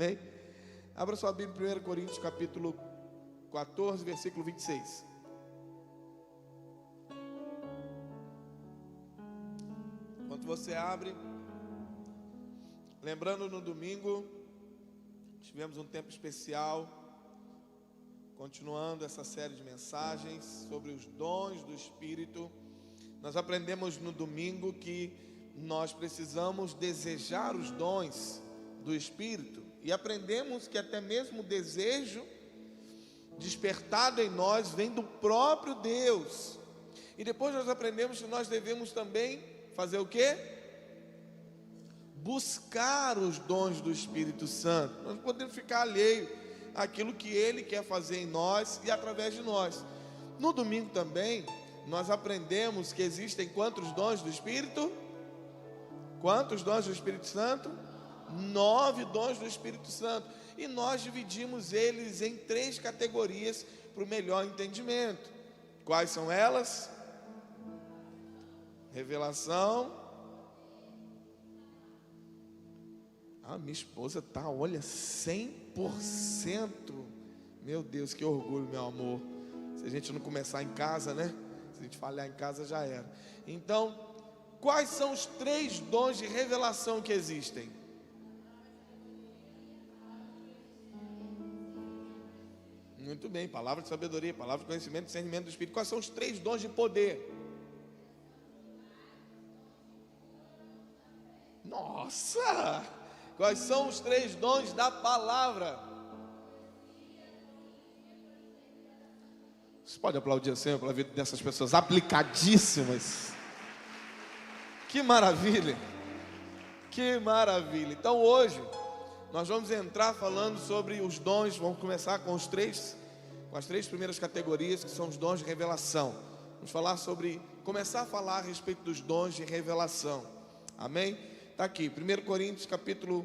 Amém? Abra sua Bíblia em 1 Coríntios capítulo 14, versículo 26. Enquanto você abre, lembrando, no domingo tivemos um tempo especial, continuando essa série de mensagens sobre os dons do Espírito. Nós aprendemos no domingo que nós precisamos desejar os dons do Espírito, e aprendemos que até mesmo o desejo despertado em nós vem do próprio Deus. E depois nós aprendemos que nós devemos também fazer o quê? Buscar os dons do Espírito Santo. Nós não podemos ficar alheio àquilo que Ele quer fazer em nós e através de nós. No domingo também nós aprendemos que existem quantos dons do Espírito? Quantos dons do Espírito Santo? 9 dons do Espírito Santo. E nós dividimos eles em 3 categorias para o melhor entendimento. Quais são elas? Revelação. Minha esposa tá, olha, 100%. Meu Deus, que orgulho, meu amor. Se a gente não começar em casa, né? Se a gente falhar em casa, já era. Então, quais são os 3 dons de revelação que existem? Muito bem, palavra de sabedoria, palavra de conhecimento, discernimento do Espírito. Quais são os 3 dons de poder? Nossa! Quais são os 3 dons da palavra? Você pode aplaudir o Senhor pela vida dessas pessoas aplicadíssimas. Que maravilha! Que maravilha! Então hoje nós vamos entrar falando sobre os dons. Vamos começar com as 3 primeiras categorias, que são os dons de revelação. Vamos falar começar a falar a respeito dos dons de revelação. Amém? Está aqui, 1 Coríntios capítulo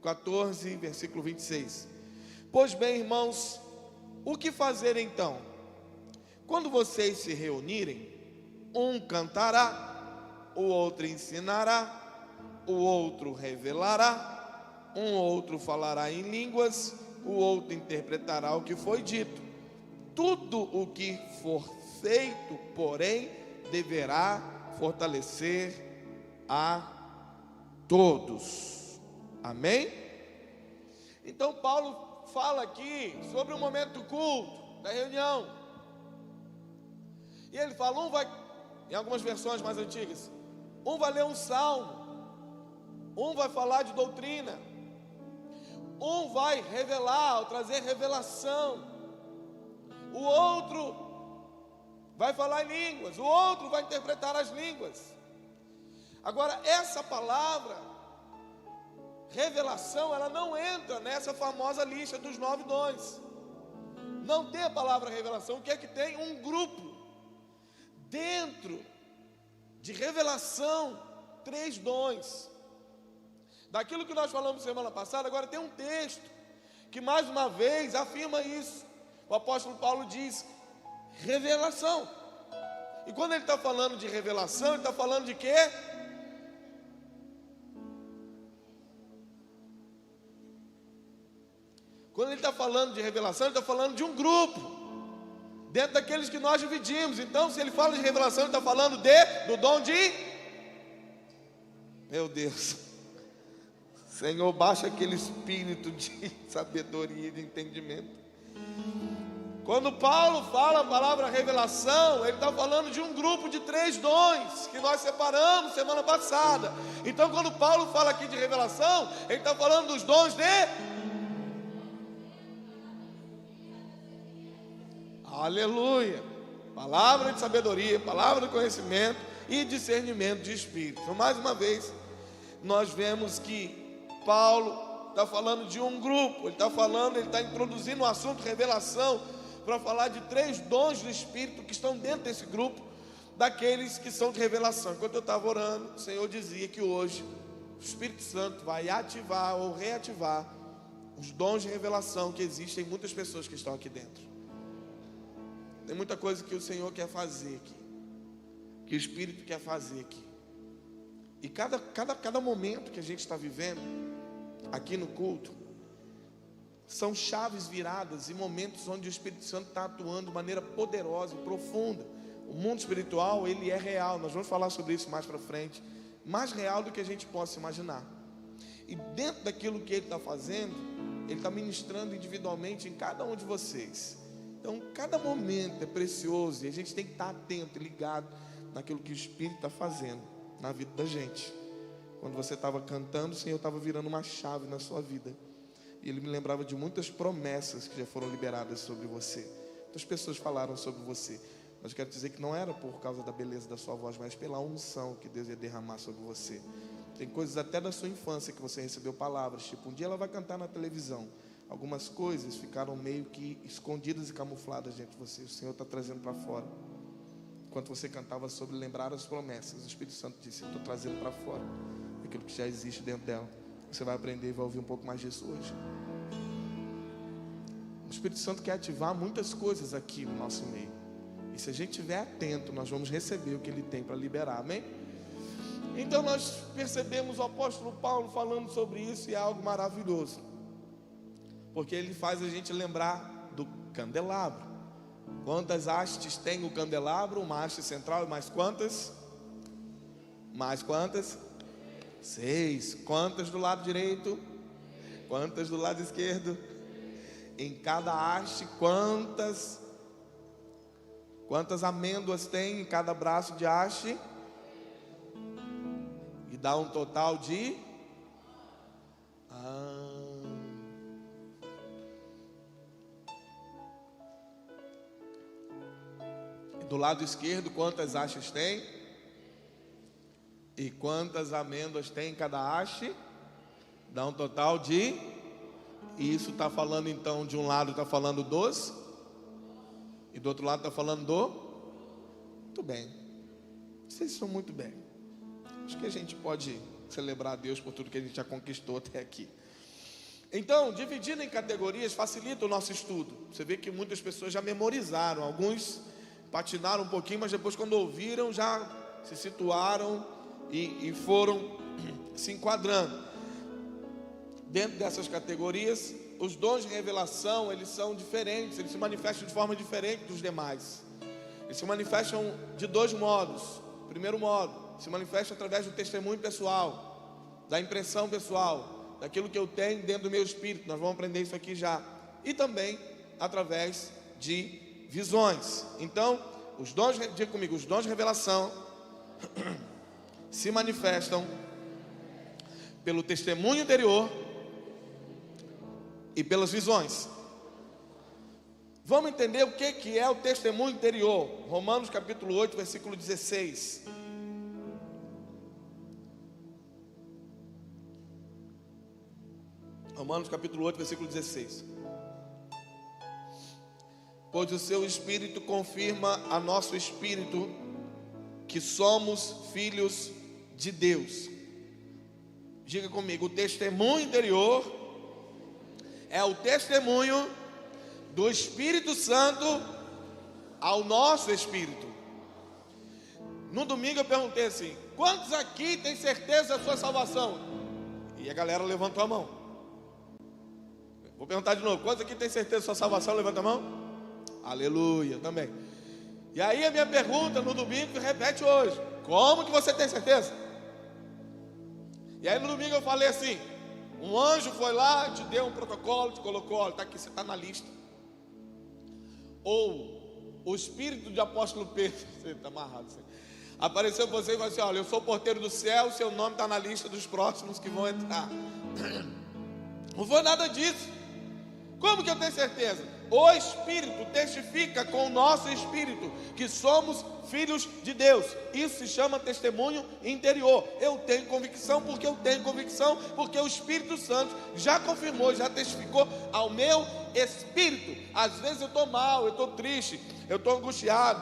14, versículo 26. Pois bem, irmãos, o que fazer então? Quando vocês se reunirem, um cantará, o outro ensinará, o outro revelará, um outro falará em línguas, o outro interpretará o que foi dito. Tudo o que for feito, porém, deverá fortalecer a todos. Amém? Então Paulo fala aqui sobre o momento do culto, da reunião. E ele fala, em algumas versões mais antigas, um vai ler um salmo, um vai falar de doutrina, um vai revelar, ou trazer revelação, o outro vai falar em línguas, o outro vai interpretar as línguas. Agora, essa palavra revelação, ela não entra nessa famosa lista dos 9 dons. Não tem a palavra revelação. O que é que tem? Um grupo. Dentro de revelação, 3 dons. Daquilo que nós falamos semana passada, agora tem um texto que mais uma vez afirma isso. O apóstolo Paulo diz revelação. E quando ele está falando de revelação, ele está falando de quê? Quando ele está falando de revelação, ele está falando de um grupo, dentro daqueles que nós dividimos. Então, se ele fala de revelação, ele está falando do dom de... Meu Deus, Senhor, baixa aquele espírito de sabedoria e de entendimento. Quando Paulo fala a palavra revelação, ele está falando de um grupo de 3 dons, que nós separamos semana passada. Então, quando Paulo fala aqui de revelação, ele está falando dos dons de... Aleluia! Palavra de sabedoria, palavra de conhecimento e discernimento de espírito. Então, mais uma vez, nós vemos que Paulo está falando de um grupo. Ele está introduzindo o assunto revelação para falar de 3 dons do Espírito que estão dentro desse grupo, daqueles que são de revelação. Enquanto eu estava orando, o Senhor dizia que hoje o Espírito Santo vai ativar ou reativar os dons de revelação que existem em muitas pessoas que estão aqui dentro. Tem muita coisa que o Senhor quer fazer aqui, que o Espírito quer fazer aqui. E cada momento que a gente está vivendo aqui no culto, São chaves viradas e momentos onde o Espírito Santo está atuando de maneira poderosa e profunda. O mundo espiritual, ele é real. Nós vamos falar sobre isso mais para frente. Mais real do que a gente possa imaginar. E dentro daquilo que Ele está fazendo, Ele está ministrando individualmente em cada um de vocês. Então, cada momento é precioso e a gente tem que estar atento e ligado naquilo que o Espírito está fazendo na vida da gente. Quando você estava cantando, o Senhor estava virando uma chave na sua vida. E Ele me lembrava de muitas promessas que já foram liberadas sobre você. Muitas pessoas falaram sobre você. Mas eu quero dizer que não era por causa da beleza da sua voz, mas pela unção que Deus ia derramar sobre você. Tem coisas até da sua infância que você recebeu palavras, tipo, um dia ela vai cantar na televisão. Algumas coisas ficaram meio que escondidas e camufladas dentro de você. O Senhor está trazendo para fora. Enquanto você cantava sobre lembrar as promessas, o Espírito Santo disse, eu estou trazendo para fora aquilo que já existe dentro dela. Você vai aprender e vai ouvir um pouco mais disso hoje. O Espírito Santo quer ativar muitas coisas aqui no nosso meio. E se a gente estiver atento, nós vamos receber o que Ele tem para liberar, amém? Então nós percebemos o apóstolo Paulo falando sobre isso e é algo maravilhoso. Porque ele faz a gente lembrar do candelabro. Quantas hastes tem o candelabro? Uma haste central e mais quantas? Mais quantas? 6. Quantas do lado direito? Quantas do lado esquerdo? Em cada haste, quantas amêndoas tem em cada braço de haste? E dá um total de... Do lado esquerdo, quantas hastes tem? E quantas amêndoas tem em cada haste? Dá um total de... E isso está falando então, de um lado está falando dos... E do outro lado está falando do... Muito bem. Vocês estão muito bem. Acho que a gente pode celebrar a Deus por tudo que a gente já conquistou até aqui. Então, dividindo em categorias facilita o nosso estudo. Você vê que muitas pessoas já memorizaram. Alguns patinaram um pouquinho, mas depois quando ouviram já se situaram e foram se enquadrando. Dentro dessas categorias, os dons de revelação, eles são diferentes, eles se manifestam de forma diferente dos demais. Eles se manifestam de dois modos. Primeiro modo, se manifesta através do testemunho pessoal, da impressão pessoal, daquilo que eu tenho dentro do meu espírito. Nós vamos aprender isso aqui já. E também através de visões. Então, os dons, diga comigo, os dons de revelação se manifestam pelo testemunho interior e pelas visões. Vamos entender o que é o testemunho interior. Romanos capítulo 8, versículo 16. Romanos capítulo 8, versículo 16. Pois o seu Espírito confirma a nosso espírito que somos filhos de Deus. Diga comigo, o testemunho interior é o testemunho do Espírito Santo ao nosso espírito. No domingo eu perguntei assim: quantos aqui têm certeza da sua salvação? E a galera levantou a mão. Vou perguntar de novo: quantos aqui têm certeza da sua salvação? Levanta a mão. Aleluia, também. E aí a minha pergunta no domingo repete hoje: como que você tem certeza? E aí no domingo eu falei assim: um anjo foi lá, te deu um protocolo, te colocou, olha, está aqui, você está na lista. Ou o espírito de apóstolo Pedro, você está amarrado, você apareceu para você e falou assim: olha, eu sou o porteiro do céu, seu nome está na lista dos próximos que vão entrar. Não foi nada disso. Como que eu tenho certeza? O Espírito testifica com o nosso espírito que somos filhos de Deus. Isso se chama testemunho interior. Eu tenho convicção porque eu tenho convicção, porque o Espírito Santo já confirmou, já testificou ao meu espírito. Às vezes eu estou mal, eu estou triste, eu estou angustiado,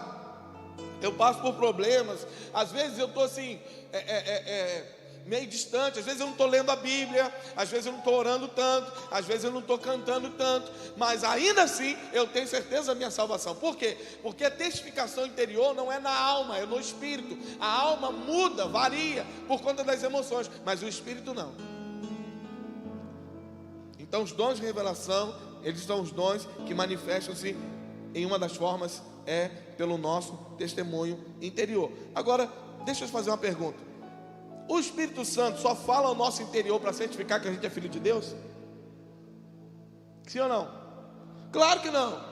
eu passo por problemas. Às vezes eu estou assim, meio distante, às vezes eu não estou lendo a Bíblia, às vezes eu não estou orando tanto, às vezes eu não estou cantando tanto, mas ainda assim eu tenho certeza da minha salvação. Por quê? Porque a testificação interior não é na alma, é no espírito. A alma muda, varia por conta das emoções, mas o espírito não. Então os dons de revelação, eles são os dons que manifestam-se em uma das formas, é pelo nosso testemunho interior. Agora, deixa eu te fazer uma pergunta. O Espírito Santo só fala ao nosso interior para certificar que a gente é filho de Deus? Sim ou não? Claro que não.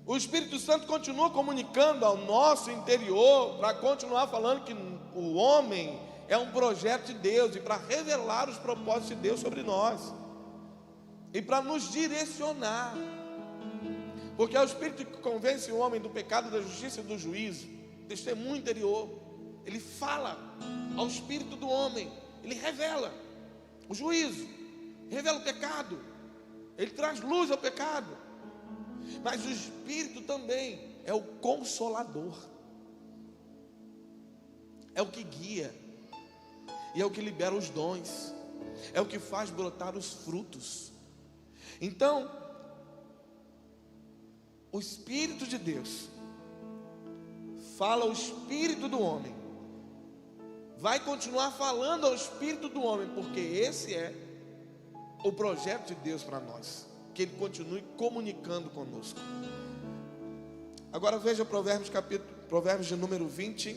O Espírito Santo continua comunicando ao nosso interior para continuar falando que o homem é um projeto de Deus e para revelar os propósitos de Deus sobre nós e para nos direcionar, porque é o Espírito que convence o homem do pecado, da justiça e do juízo. Testemunho interior, ele fala ao espírito do homem, ele revela o juízo, revela o pecado, ele traz luz ao pecado. Mas o Espírito também é o consolador, é o que guia, e é o que libera os dons, é o que faz brotar os frutos. Então, o Espírito de Deus fala ao espírito do homem, vai continuar falando ao espírito do homem, porque esse é o projeto de Deus para nós, que Ele continue comunicando conosco. Agora veja Provérbios de número 20,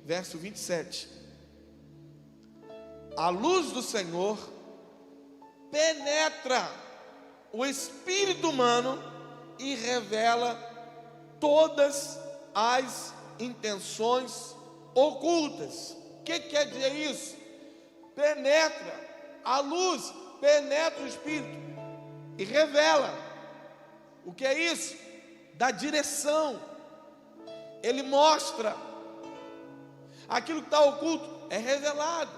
verso 27. A luz do Senhor penetra o espírito humano e revela todas as intenções ocultas. O que quer dizer isso? Penetra, a luz penetra o espírito e revela. O que é isso? Dá direção. Ele mostra aquilo que está oculto, é revelado.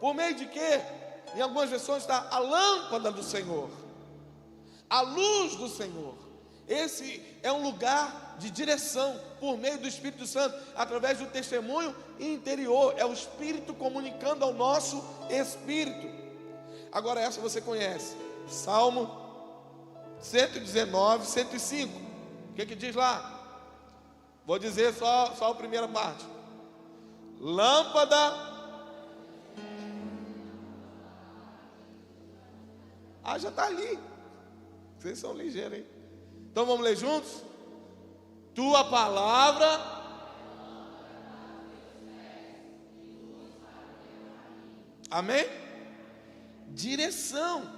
Por meio de quê? Em algumas versões está a lâmpada do Senhor, a luz do Senhor. Esse é um lugar de direção por meio do Espírito Santo, através do testemunho interior. É o Espírito comunicando ao nosso espírito. Agora essa você conhece, Salmo 119, 105. O que diz lá? Vou dizer só a primeira parte. Lâmpada. Já está ali. Vocês são ligeiros, hein? Então vamos ler juntos? Tua palavra amém? Direção.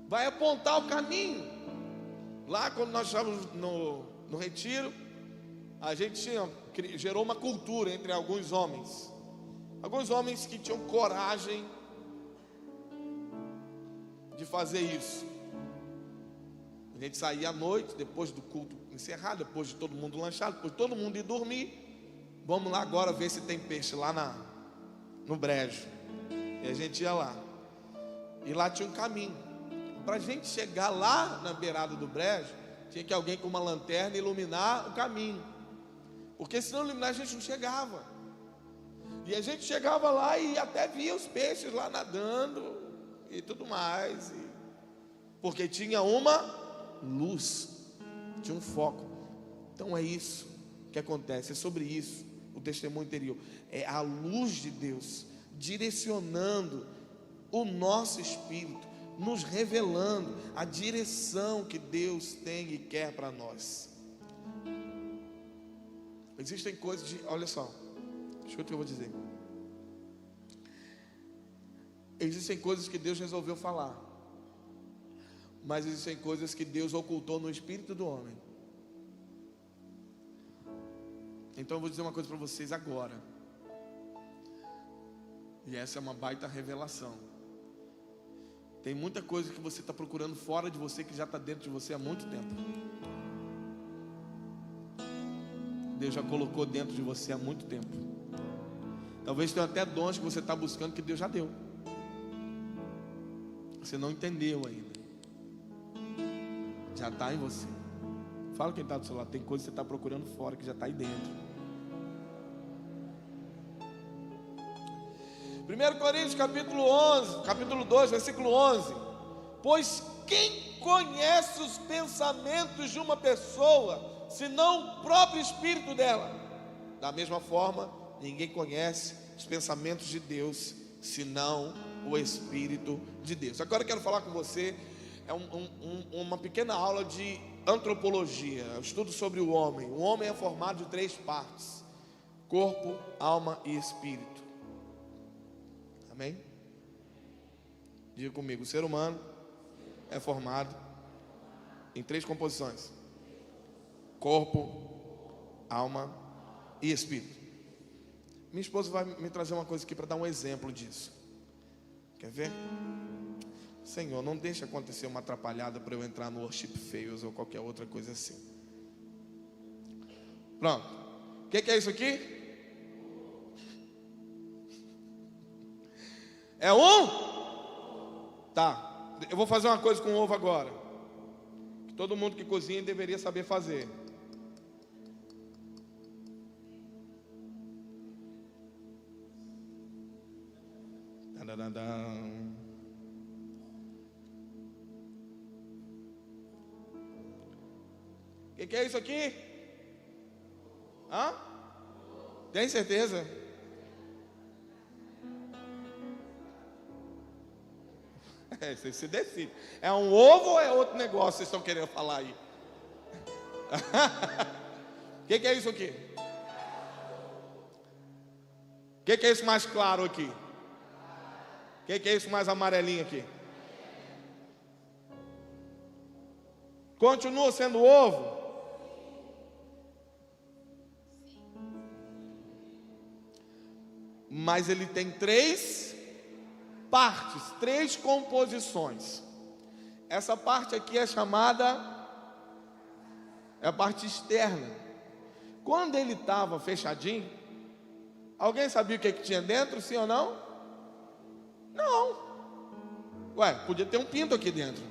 Vai apontar o caminho. Lá quando nós estávamos no retiro, a gente gerou uma cultura entre alguns homens. Alguns homens que tinham coragem de fazer isso. A gente saía à noite, depois do culto encerrado, depois de todo mundo lanchar, depois de todo mundo ir dormir. Vamos lá agora ver se tem peixe lá no brejo. E a gente ia lá. E lá tinha um caminho. Para a gente chegar lá na beirada do brejo, tinha que alguém com uma lanterna iluminar o caminho. Porque se não iluminar a gente não chegava. E a gente chegava lá e até via os peixes lá nadando e tudo mais. Porque tinha uma luz, tinha um foco. Então é isso que acontece, é sobre isso o testemunho interior. É a luz de Deus direcionando o nosso espírito, nos revelando a direção que Deus tem e quer para nós. Existem coisas olha só, escuta o que eu vou dizer. Existem coisas que Deus resolveu falar, mas existem coisas que Deus ocultou no espírito do homem. Então eu vou dizer uma coisa para vocês agora, e essa é uma baita revelação. Tem muita coisa que você está procurando fora de você, que já está dentro de você há muito tempo. Deus já colocou dentro de você há muito tempo. Talvez tenha até dons que você está buscando que Deus já deu. Você não entendeu ainda. Já está em você. Fala quem está do seu lado. Tem coisa que você está procurando fora que já está aí dentro. 1 Coríntios capítulo 2, versículo 11. Pois quem conhece os pensamentos de uma pessoa, senão o próprio espírito dela? Da mesma forma, ninguém conhece os pensamentos de Deus, senão o Espírito de Deus. Agora eu quero falar com você, uma pequena aula de antropologia, estudo sobre o homem. O homem é formado de 3 partes: corpo, alma e espírito. Amém? Diga comigo, o ser humano é formado em 3 composições: corpo, alma e espírito. Minha esposa vai me trazer uma coisa aqui para dar um exemplo disso. Quer ver? Senhor, não deixe acontecer uma atrapalhada para eu entrar no worship fails ou qualquer outra coisa assim. Pronto. O que é isso aqui? É um? Tá. Eu vou fazer uma coisa com o ovo agora, que todo mundo que cozinha deveria saber fazer. O que é isso aqui? Hã? Tem certeza? Você se decide. É um ovo ou é outro negócio que vocês estão querendo falar aí? O que é isso aqui? O que é isso mais claro aqui? O que é isso mais amarelinho aqui? Continua sendo ovo? Mas ele tem 3 partes, 3 composições. Essa parte aqui é chamada, é a parte externa. Quando ele estava fechadinho, alguém sabia o que tinha dentro, sim ou não? Não. Ué, podia ter um pinto aqui dentro.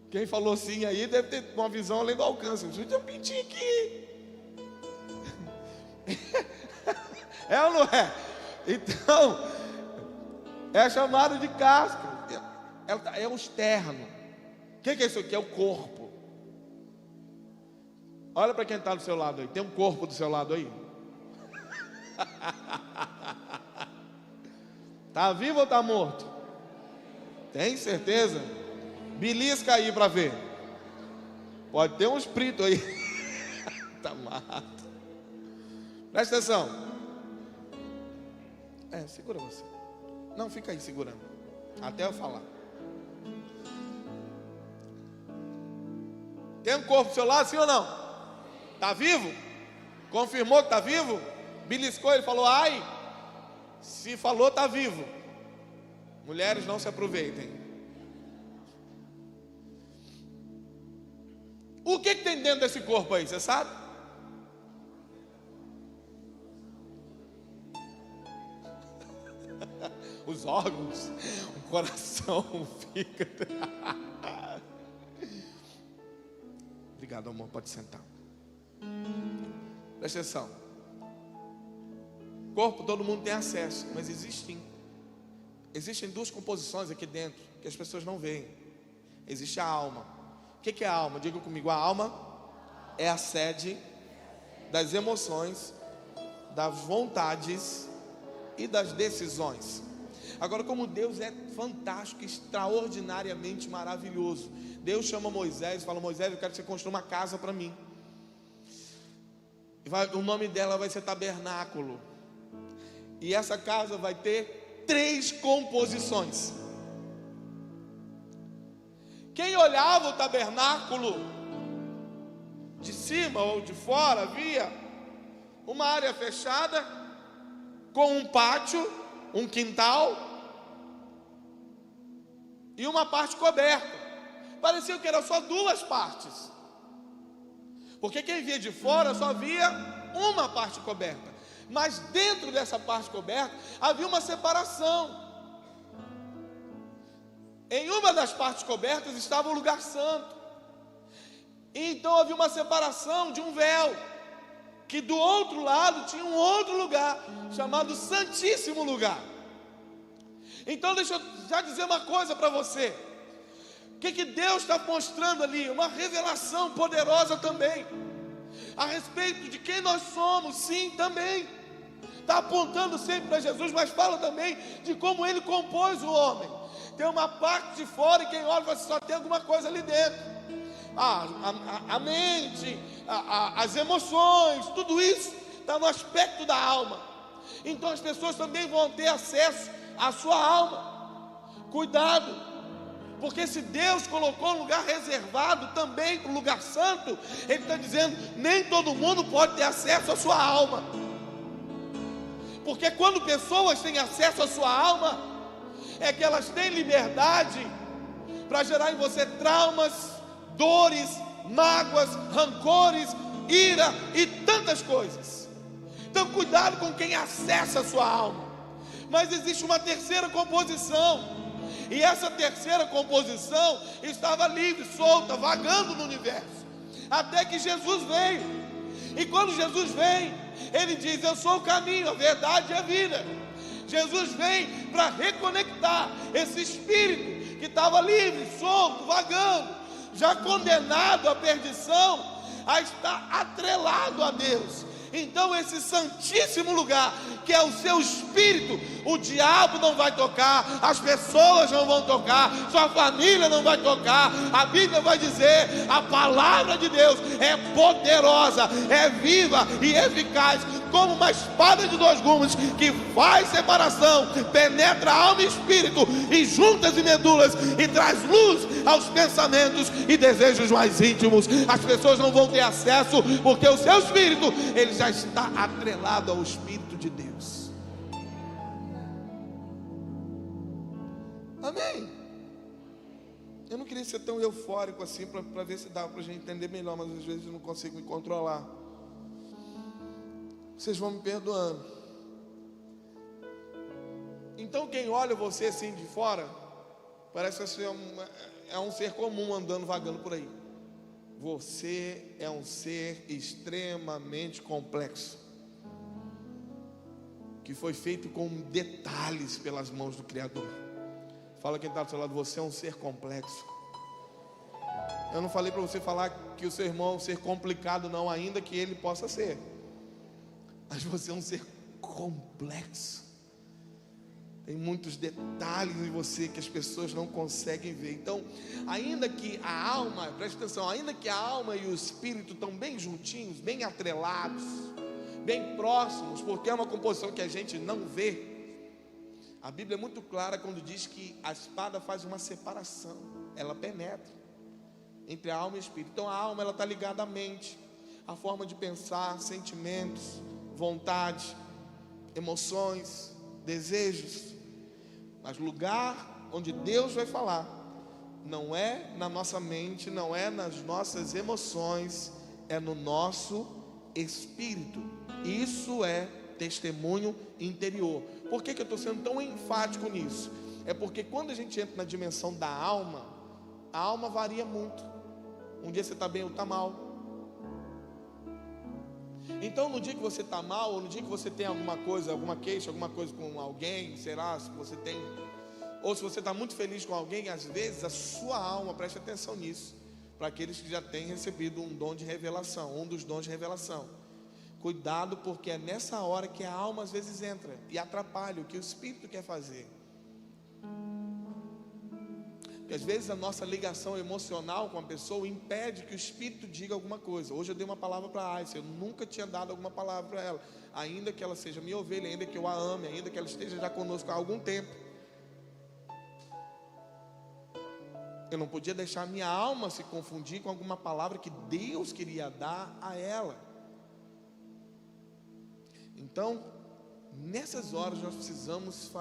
Quem falou sim aí deve ter uma visão além do alcance. Tem um pintinho aqui. É ou não é? Então, é chamado de casca. É o externo. O que é isso aqui? É o corpo. Olha para quem está do seu lado aí. Tem um corpo do seu lado aí? Está vivo ou está morto? Tem certeza? Belisca aí para ver. Pode ter um espírito aí. Está mato. Presta atenção. Segura você. Não, fica aí segurando até eu falar. Tem um corpo do seu lado, sim ou não? Está vivo? Confirmou que está vivo? Beliscou, ele falou, ai. Se falou, está vivo. Mulheres, não se aproveitem. O que tem dentro desse corpo aí, você sabe? Os órgãos, o coração, o fígado. Obrigado, amor, pode sentar. Presta atenção. Corpo, todo mundo tem acesso, mas existem 2 composições aqui dentro que as pessoas não veem. Existe a alma. O que é a alma? Diga comigo, a alma é a sede das emoções, das vontades e das decisões. Agora, como Deus é fantástico, extraordinariamente maravilhoso, Deus chama Moisés e fala, Moisés, eu quero que você construa uma casa para mim. O nome dela vai ser tabernáculo. E essa casa vai ter 3 composições. Quem olhava o tabernáculo de cima ou de fora, via uma área fechada, com um pátio, um quintal e uma parte coberta. Parecia que eram só 2 partes, porque quem via de fora só via uma parte coberta, mas dentro dessa parte coberta havia uma separação. Em uma das partes cobertas estava o lugar santo, e então havia uma separação de um véu, que do outro lado tinha um outro lugar, chamado Santíssimo Lugar. Então deixa eu já dizer uma coisa para você. O que Deus está mostrando ali? Uma revelação poderosa também, a respeito de quem nós somos, sim, também. está apontando sempre para Jesus, mas fala também de como ele compôs o homem. Tem uma parte de fora e quem olha fala, só tem alguma coisa ali dentro. A mente, as emoções, tudo isso está no aspecto da alma. Então as pessoas também vão ter acesso à sua alma. Cuidado, porque se Deus colocou um lugar reservado também, um lugar santo, Ele está dizendo, nem todo mundo pode ter acesso à sua alma. Porque quando pessoas têm acesso à sua alma, é que elas têm liberdade para gerar em você traumas, dores, mágoas, rancores, ira e tantas coisas. Então cuidado com quem acessa a sua alma. Mas existe uma terceira composição, e essa terceira composição estava livre, solta, vagando no universo, até que Jesus veio. E quando Jesus vem, Ele diz, eu sou o caminho, a verdade e a vida. Jesus vem para reconectar esse espírito que estava livre, solto, vagando, já condenado à perdição, a estar atrelado a Deus. Então esse santíssimo lugar, que é o seu espírito, o diabo não vai tocar, as pessoas não vão tocar, sua família não vai tocar. A Bíblia vai dizer, a palavra de Deus é poderosa, é viva e eficaz, como uma espada de dois gumes, que faz separação, penetra alma e espírito, e juntas e medulas, e traz luz aos pensamentos e desejos mais íntimos. As pessoas não vão ter acesso, porque o seu espírito, ele já está atrelado ao Espírito de Deus. Amém? Eu não queria ser tão eufórico assim, para ver se dá para a gente entender melhor, mas às vezes eu não consigo me controlar. Vocês vão me perdoando. Então quem olha você assim de fora, parece que é um ser comum andando, vagando por aí. Você é um ser extremamente complexo, que foi feito com detalhes pelas mãos do Criador. Fala quem está do seu lado, você é um ser complexo. Eu não falei para você falar que o seu irmão é um ser complicado não, ainda que ele possa ser. Mas você é um ser complexo. Tem muitos detalhes em você que as pessoas não conseguem ver. Então, ainda que a alma, preste atenção, ainda que a alma e o espírito estão bem juntinhos, bem atrelados, bem próximos, porque é uma composição que a gente não vê. A Bíblia é muito clara quando diz que a espada faz uma separação, ela penetra entre a alma e o espírito. Então a alma, ela está ligada à mente, à forma de pensar, sentimentos, vontade, emoções, desejos. Mas lugar onde Deus vai falar não é na nossa mente, não é nas nossas emoções, é no nosso espírito. Isso é testemunho interior. Por que eu estou sendo tão enfático nisso? É porque quando a gente entra na dimensão da alma, a alma varia muito. Um dia você está bem ou está mal. Então no dia que você está mal, ou no dia que você tem alguma coisa, alguma queixa, alguma coisa com alguém, será se você tem, ou se você está muito feliz com alguém, às vezes a sua alma, preste atenção nisso, para aqueles que já têm recebido um dom de revelação, um dos dons de revelação. Cuidado, porque é nessa hora que a alma às vezes entra e atrapalha o que o Espírito quer fazer. Porque às vezes a nossa ligação emocional com a pessoa impede que o Espírito diga alguma coisa. Hoje eu dei uma palavra para a Ayse, eu nunca tinha dado alguma palavra para ela, ainda que ela seja minha ovelha, ainda que eu a ame, ainda que ela esteja já conosco há algum tempo. Eu não podia deixar a minha alma se confundir com alguma palavra que Deus queria dar a ela. Então, nessas horas nós precisamos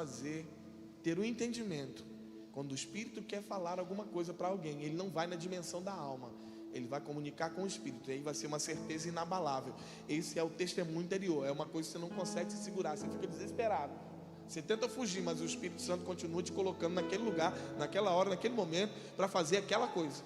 ter o entendimento. Quando o Espírito quer falar alguma coisa para alguém, ele não vai na dimensão da alma, ele vai comunicar com o Espírito, e aí vai ser uma certeza inabalável. Esse é o testemunho interior, é uma coisa que você não consegue se segurar, você fica desesperado, você tenta fugir, mas o Espírito Santo continua te colocando naquele lugar, naquela hora, naquele momento, para fazer aquela coisa.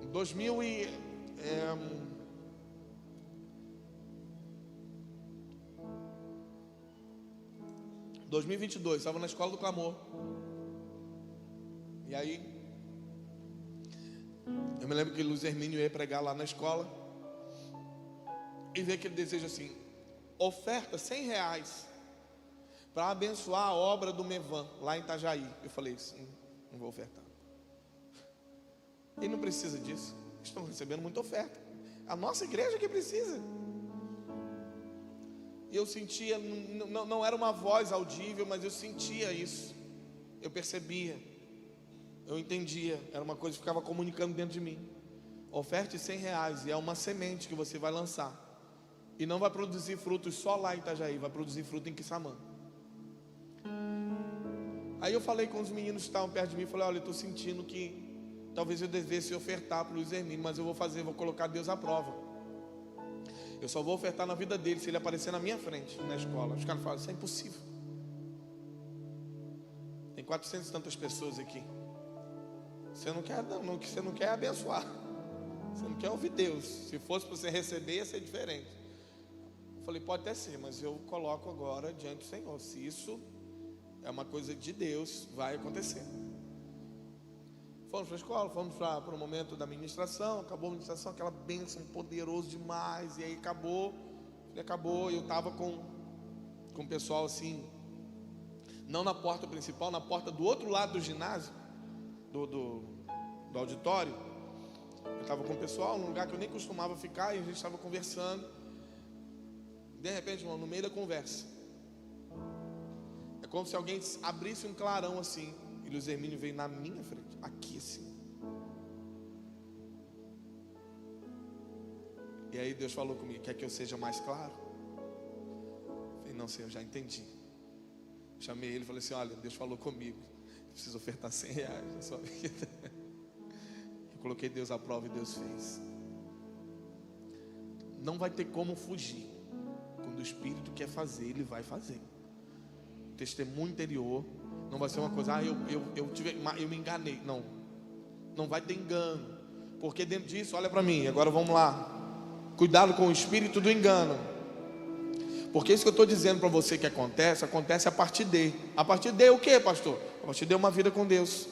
Em 2022, estava na escola do clamor. E aí, eu me lembro que Luiz Hermínio ia pregar lá na escola, e veio aquele desejo assim: oferta R$100 para abençoar a obra do Mevan, lá em Itajaí. Eu falei, sim, não vou ofertar. Ele não precisa disso, estão recebendo muita oferta. A nossa igreja que precisa. E eu sentia, não era uma voz audível, mas eu sentia isso. Eu percebia, eu entendia, era uma coisa que ficava comunicando dentro de mim. Oferte R$100 e é uma semente que você vai lançar. E não vai produzir frutos só lá em Itajaí, vai produzir fruto em Quissamã. Aí eu falei com os meninos que estavam perto de mim, falei, olha, eu estou sentindo que talvez eu devesse ofertar para o Luiz Hermínio, mas eu vou colocar Deus à prova. Eu só vou ofertar na vida dele se ele aparecer na minha frente, na escola. Os caras falam, isso é impossível. Tem 400 e tantas pessoas aqui. Você não quer abençoar. Você não quer ouvir Deus. Se fosse para você receber, ia ser diferente. Eu falei, pode até ser, mas eu coloco agora diante do Senhor. Se isso é uma coisa de Deus, vai acontecer. Fomos para a escola, fomos para o momento da ministração. Acabou a ministração, aquela bênção poderosa demais. E aí acabou, e eu estava com o pessoal assim, não na porta principal, na porta do outro lado do ginásio, do auditório. Eu estava com o pessoal num lugar que eu nem costumava ficar, e a gente estava conversando. De repente, irmão, no meio da conversa, é como se alguém abrisse um clarão assim, e Luiz Hermínio veio na minha frente, aqui assim. E aí Deus falou comigo, quer que eu seja mais claro? Eu falei, não, Senhor, já entendi. Chamei ele e falei assim, olha, Deus falou comigo, eu preciso ofertar R$100 na sua vida. Eu coloquei Deus à prova e Deus fez. Não vai ter como fugir. Quando o Espírito quer fazer, Ele vai fazer. O testemunho interior não vai ser uma coisa, eu me enganei. Não vai ter engano. Porque dentro disso, olha para mim, agora vamos lá. Cuidado com o espírito do engano. Porque isso que eu estou dizendo para você que acontece a partir de. A partir de o que, pastor? A partir de uma vida com Deus.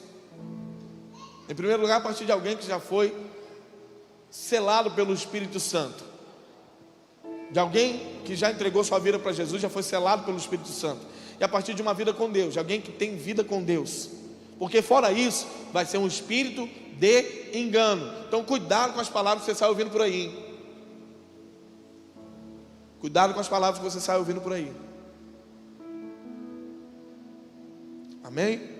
Em primeiro lugar, a partir de alguém que já foi selado pelo Espírito Santo. De alguém que já entregou sua vida para Jesus, já foi selado pelo Espírito Santo. E a partir de uma vida com Deus, de alguém que tem vida com Deus. Porque fora isso, vai ser um espírito de engano. Então cuidado com as palavras que você sai ouvindo por aí. Cuidado com as palavras que você sai ouvindo por aí. Amém?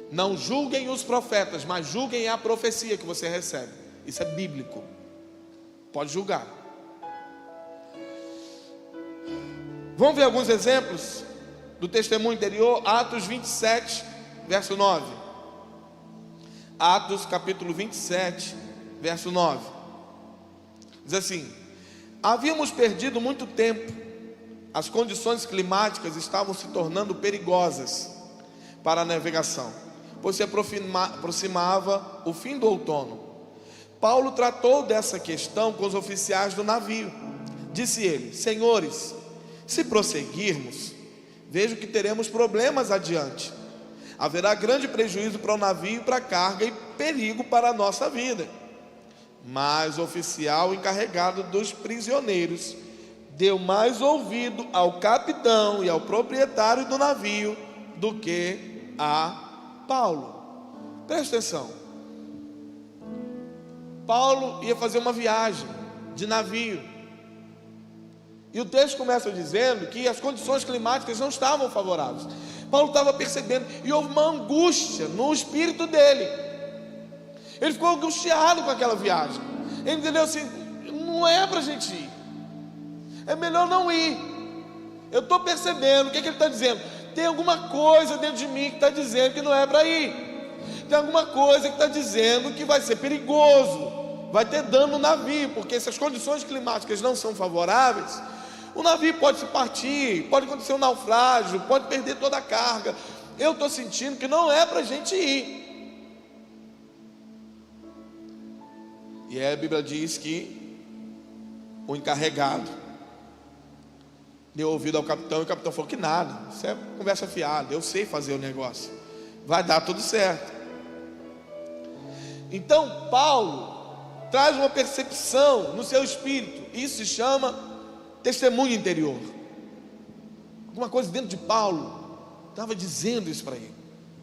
Não julguem os profetas, mas julguem a profecia que você recebe. Isso é bíblico. Pode julgar. Vamos ver alguns exemplos do testemunho interior. Atos 27, verso 9. Atos capítulo 27, verso 9. Diz assim: havíamos perdido muito tempo. As condições climáticas estavam se tornando perigosas para a navegação, pois se aproximava o fim do outono. Paulo tratou dessa questão com os oficiais do navio. Disse ele: senhores, se prosseguirmos, vejo que teremos problemas adiante. Haverá grande prejuízo para o navio e para a carga, e perigo para a nossa vida. Mas o oficial encarregado dos prisioneiros deu mais ouvido ao capitão e ao proprietário do navio do que a Paulo. Presta atenção. Paulo ia fazer uma viagem de navio. E o texto começa dizendo que as condições climáticas não estavam favoráveis. Paulo estava percebendo, e houve uma angústia no espírito dele. Ele ficou angustiado com aquela viagem. Ele entendeu assim: não é para a gente ir, é melhor não ir. Eu estou percebendo, o que ele está dizendo? Tem alguma coisa dentro de mim que está dizendo que não é para ir. Tem alguma coisa que está dizendo que vai ser perigoso, vai ter dano no navio, porque se as condições climáticas não são favoráveis, o navio pode se partir, pode acontecer um naufrágio, pode perder toda a carga. Eu estou sentindo que não é para a gente ir. E aí a Bíblia diz que o encarregado deu ouvido ao capitão, e o capitão falou: que nada, isso é conversa fiada, eu sei fazer o negócio, vai dar tudo certo. Então Paulo traz uma percepção no seu espírito. Isso se chama testemunho interior. Alguma coisa dentro de Paulo estava dizendo isso para ele.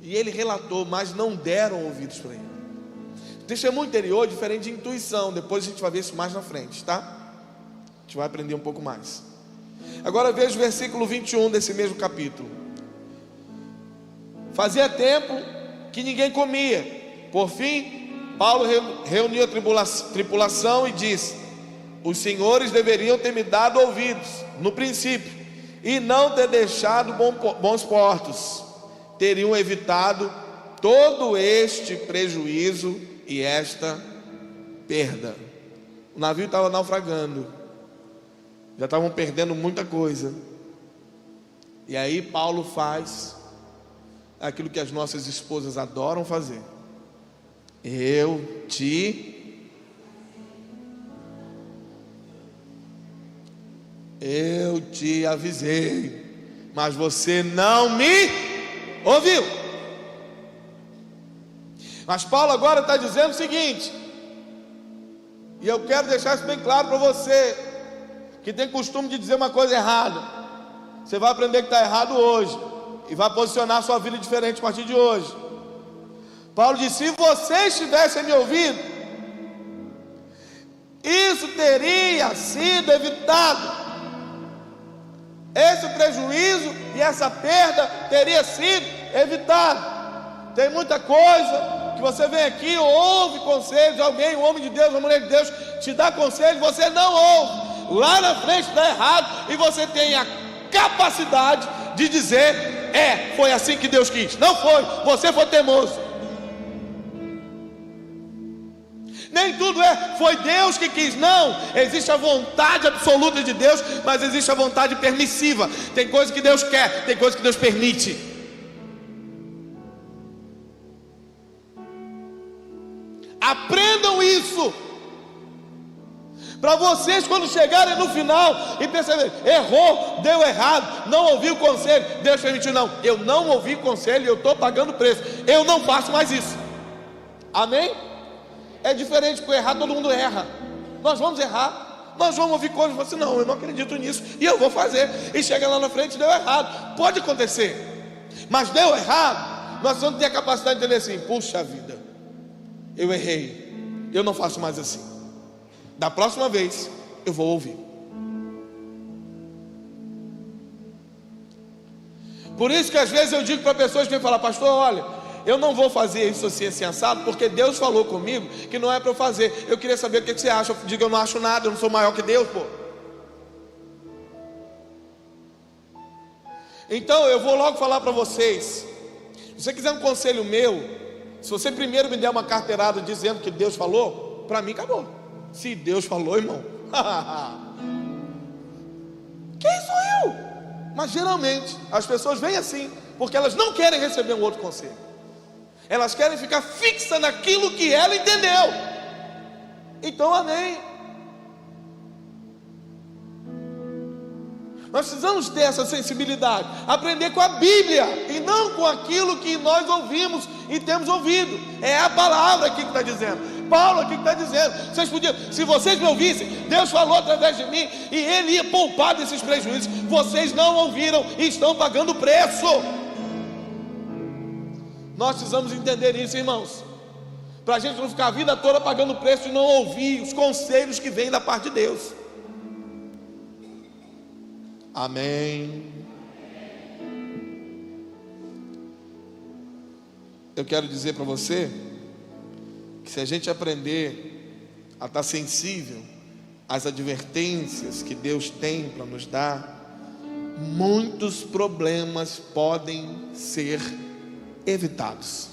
E ele relatou, mas não deram ouvidos para ele. Testemunho interior é diferente de intuição. Depois a gente vai ver isso mais na frente, tá? A gente vai aprender um pouco mais. Agora veja o versículo 21 desse mesmo capítulo. Fazia tempo que ninguém comia. Por fim, Paulo reuniu a tripulação e disse: os senhores deveriam ter me dado ouvidos no princípio, e não ter deixado bons portos. Teriam evitado todo este prejuízo e esta perda. O navio estava naufragando, já estavam perdendo muita coisa. E aí Paulo faz aquilo que as nossas esposas adoram fazer: eu te avisei, mas você não me ouviu. Mas Paulo agora está dizendo o seguinte, e eu quero deixar isso bem claro para você, que tem costume de dizer uma coisa errada. Você vai aprender que está errado hoje, e vai posicionar a sua vida diferente a partir de hoje. Paulo disse: se vocês tivessem me ouvido, isso teria sido evitado. Esse prejuízo e essa perda teria sido evitado. Tem muita coisa que você vem aqui, ouve conselhos de alguém, um homem de Deus, uma mulher de Deus te dá conselho, você não ouve. Lá na frente está errado, e você tem a capacidade de dizer: foi assim que Deus quis. Não foi, você foi teimoso. Nem tudo foi Deus que quis, não. Existe a vontade absoluta de Deus, mas existe a vontade permissiva. Tem coisa que Deus quer, tem coisa que Deus permite. Aprendam isso, para vocês, quando chegarem no final e perceberem: errou, deu errado, não ouvi o conselho, Deus permitiu. Não, eu não ouvi o conselho, eu estou pagando o preço, eu não faço mais isso. Amém? É diferente, porque errar todo mundo erra. Nós vamos errar, nós vamos ouvir coisas e falar assim: não, eu não acredito nisso, e eu vou fazer. E chega lá na frente, deu errado. Pode acontecer, mas deu errado, nós vamos ter a capacidade de entender assim: puxa vida, eu errei, eu não faço mais assim. Da próxima vez eu vou ouvir. Por isso que às vezes eu digo para pessoas que vêm falar: pastor, olha, eu não vou fazer isso assim, assim, assado, porque Deus falou comigo que não é para eu fazer. Eu queria saber o que você acha. Eu digo: eu não acho nada, eu não sou maior que Deus, pô. Então eu vou logo falar para vocês: se você quiser um conselho meu, se você primeiro me der uma carteirada dizendo que Deus falou, para mim acabou. Se Deus falou, irmão, quem sou eu? Mas geralmente as pessoas vêm assim, porque elas não querem receber um outro conselho. Elas querem ficar fixas naquilo que ela entendeu. Então, amém. Nós precisamos ter essa sensibilidade, aprender com a Bíblia e não com aquilo que nós ouvimos e temos ouvido. É a palavra aqui que está dizendo. Paulo aqui que está dizendo: vocês podiam, se vocês me ouvissem, Deus falou através de mim e Ele ia poupar desses prejuízos. Vocês não ouviram e estão pagando o preço. Nós precisamos entender isso, irmãos, para a gente não ficar a vida toda pagando o preço e não ouvir os conselhos que vêm da parte de Deus. Amém. Eu quero dizer para você que se a gente aprender a estar sensível às advertências que Deus tem para nos dar, muitos problemas podem ser evitados.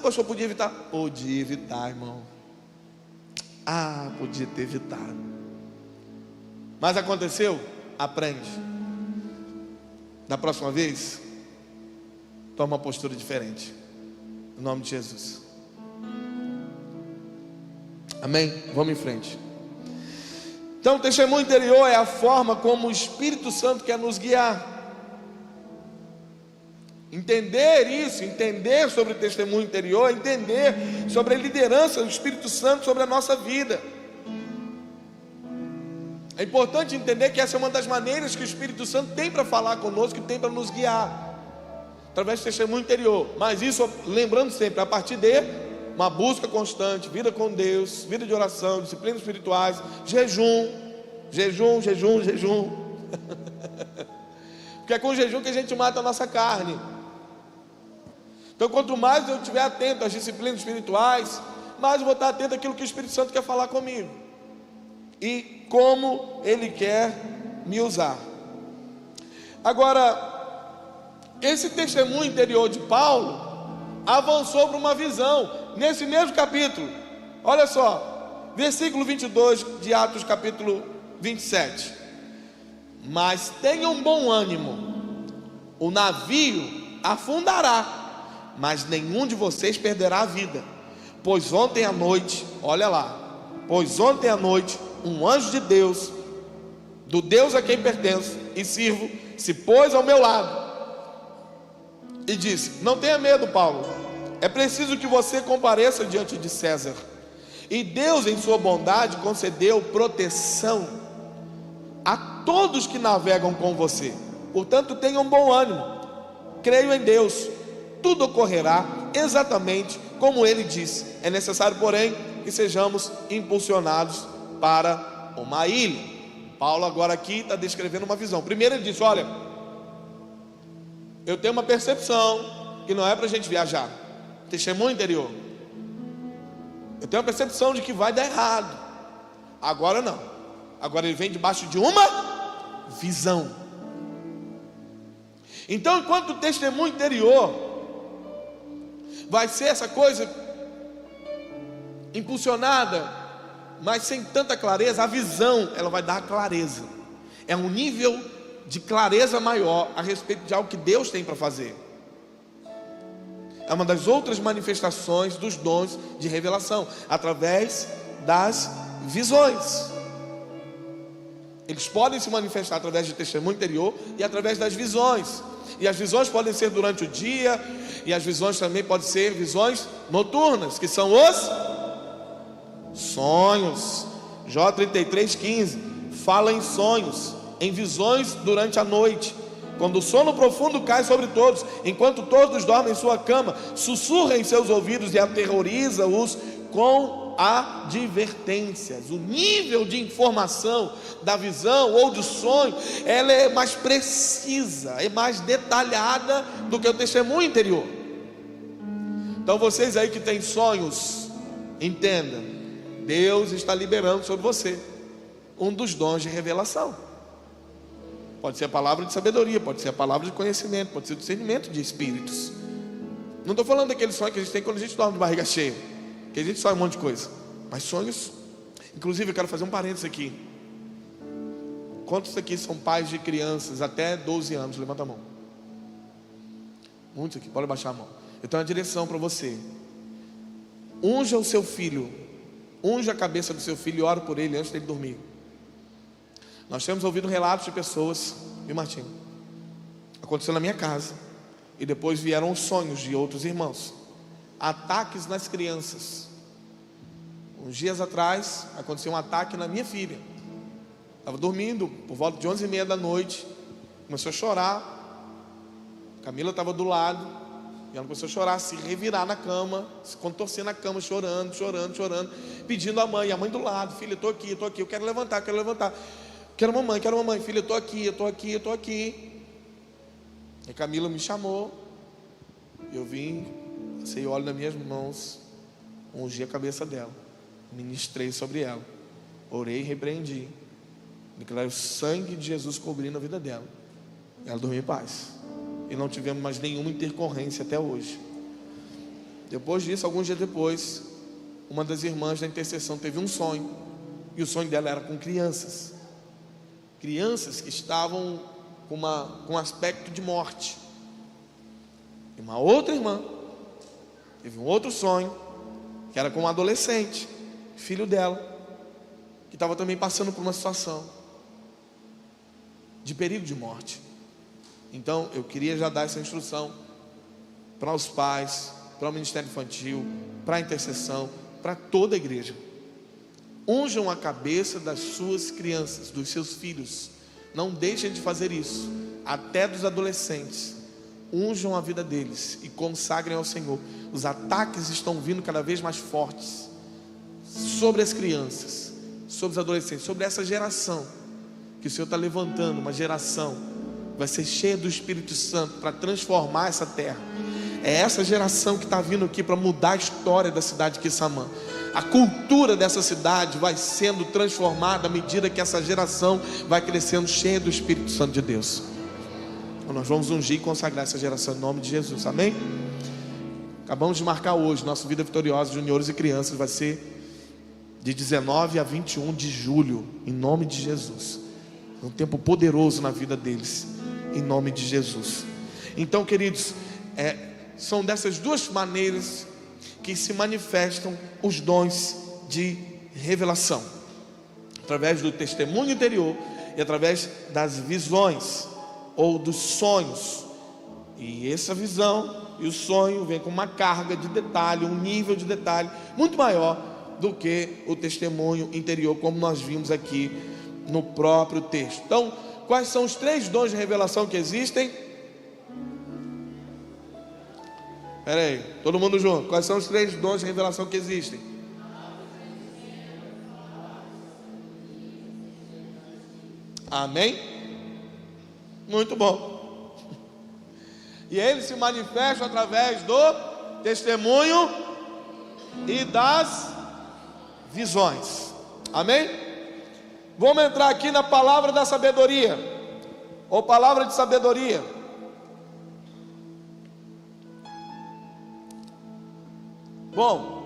Pastor, podia evitar? Podia evitar, irmão. Podia ter evitado. Mas aconteceu? Aprende. Da próxima vez, toma uma postura diferente. Em nome de Jesus. Amém? Vamos em frente. Então, o testemunho interior é a forma como o Espírito Santo quer nos guiar. Entender isso, entender sobre o testemunho interior, entender sobre a liderança do Espírito Santo sobre a nossa vida. É importante entender que essa é uma das maneiras que o Espírito Santo tem para falar conosco, que tem para nos guiar, através do testemunho interior. Mas isso, lembrando sempre, a partir de uma busca constante, vida com Deus, vida de oração, disciplinas espirituais, jejum. Porque é com o jejum que a gente mata a nossa carne. Então, quanto mais eu estiver atento às disciplinas espirituais, mais eu vou estar atento àquilo que o Espírito Santo quer falar comigo e como Ele quer me usar. Agora, esse testemunho interior de Paulo avançou para uma visão, nesse mesmo capítulo. Olha só, versículo 22 de Atos capítulo 27. Mas tenham bom ânimo, o navio afundará, mas nenhum de vocês perderá a vida. Pois ontem à noite, olha lá, um anjo de Deus, do Deus a quem pertenço e sirvo, se pôs ao meu lado e disse: não tenha medo, Paulo, é preciso que você compareça diante de César. E Deus, em sua bondade, concedeu proteção a todos que navegam com você. Portanto, tenham bom ânimo, creio em Deus, tudo ocorrerá exatamente como Ele disse. É necessário, porém, que sejamos impulsionados para uma ilha. Paulo agora aqui está descrevendo uma visão. Primeiro ele disse: olha, eu tenho uma percepção que não é para a gente viajar, testemunho interior. Eu tenho uma percepção de que vai dar errado. Agora não. Agora ele vem debaixo de uma visão. Então, enquanto o testemunho interior vai ser essa coisa impulsionada, mas sem tanta clareza, a visão, ela vai dar clareza. É um nível de clareza maior a respeito de algo que Deus tem para fazer. É uma das outras manifestações dos dons de revelação, através das visões. Eles podem se manifestar através de testemunho interior e através das visões. E as visões podem ser durante o dia, e as visões também podem ser visões noturnas, que são os sonhos. Jó 33:15 fala em sonhos, em visões durante a noite, quando o sono profundo cai sobre todos, enquanto todos dormem em sua cama, sussurra em seus ouvidos e aterroriza-os com advertências. O nível de informação da visão ou do sonho, ela é mais precisa, é mais detalhada do que o testemunho interior. Então vocês aí que têm sonhos, entendam, Deus está liberando sobre você um dos dons de revelação. Pode ser a palavra de sabedoria, pode ser a palavra de conhecimento, pode ser o discernimento de espíritos. Não estou falando daquele sonho que a gente tem quando a gente dorme de barriga cheia, que a gente sonha um monte de coisa, mas sonhos. Inclusive eu quero fazer um parênteses aqui. Quantos aqui são pais de crianças até 12 anos? Levanta a mão. Muitos aqui, pode baixar a mão. Eu tenho uma direção para você. Unja o seu filho, unja a cabeça do seu filho e ore por ele antes dele dormir. Nós temos ouvido relatos de pessoas, viu, Martinho? Aconteceu na minha casa, e depois vieram os sonhos de outros irmãos. Ataques nas crianças. Uns dias atrás aconteceu um ataque na minha filha. Estava dormindo por volta de 11h30 da noite, começou a chorar. Camila estava do lado, e ela começou a chorar, se revirar na cama, se contorcer na cama, chorando, pedindo a mãe do lado: filha, eu estou aqui, eu quero levantar. Quero mamãe, filha, eu estou aqui. E Camila me chamou, eu vim, passei óleo nas minhas mãos, ungi a cabeça dela, ministrei sobre ela, orei e repreendi, declarei o sangue de Jesus cobrindo a vida dela. Ela dormiu em paz, e não tivemos mais nenhuma intercorrência até hoje. Depois disso, alguns dias depois, uma das irmãs da intercessão teve um sonho, e o sonho dela era com crianças que estavam com um aspecto de morte. E uma outra irmã teve um outro sonho, que era com um adolescente, filho dela, que estava também passando por uma situação de perigo de morte. Então eu queria já dar essa instrução para os pais, para o ministério infantil, para a intercessão, para toda a igreja. unjam a cabeça das suas crianças, dos seus filhos. Não deixem de fazer isso, até dos adolescentes. Unjam a vida deles e consagrem ao Senhor. Os ataques estão vindo cada vez mais fortes sobre as crianças, sobre os adolescentes, sobre essa geração que o Senhor está levantando. Uma geração vai ser cheia do Espírito Santo para transformar essa terra. É essa geração que está vindo aqui para mudar a história da cidade de Quissamã. A cultura dessa cidade vai sendo transformada à medida que essa geração vai crescendo cheia do Espírito Santo de Deus. Então nós vamos ungir e consagrar essa geração em nome de Jesus, amém? Acabamos de marcar hoje, nossa Vida Vitoriosa, juniores e crianças, vai ser de 19 a 21 de julho, em nome de Jesus. É um tempo poderoso na vida deles, em nome de Jesus. Então, queridos, são dessas duas maneiras que se manifestam os dons de revelação: através do testemunho interior e através das visões ou dos sonhos. E essa visão e o sonho vem com uma carga de detalhe, um nível de detalhe muito maior do que o testemunho interior, como nós vimos aqui no próprio texto. Então, quais são os 3 dons de revelação que existem? Espera aí, todo mundo junto. Quais são os 3 dons de revelação que existem? Amém? Muito bom. E eles se manifestam através do testemunho e das visões. Amém? Vamos entrar aqui na palavra da sabedoria, ou palavra de sabedoria. Bom,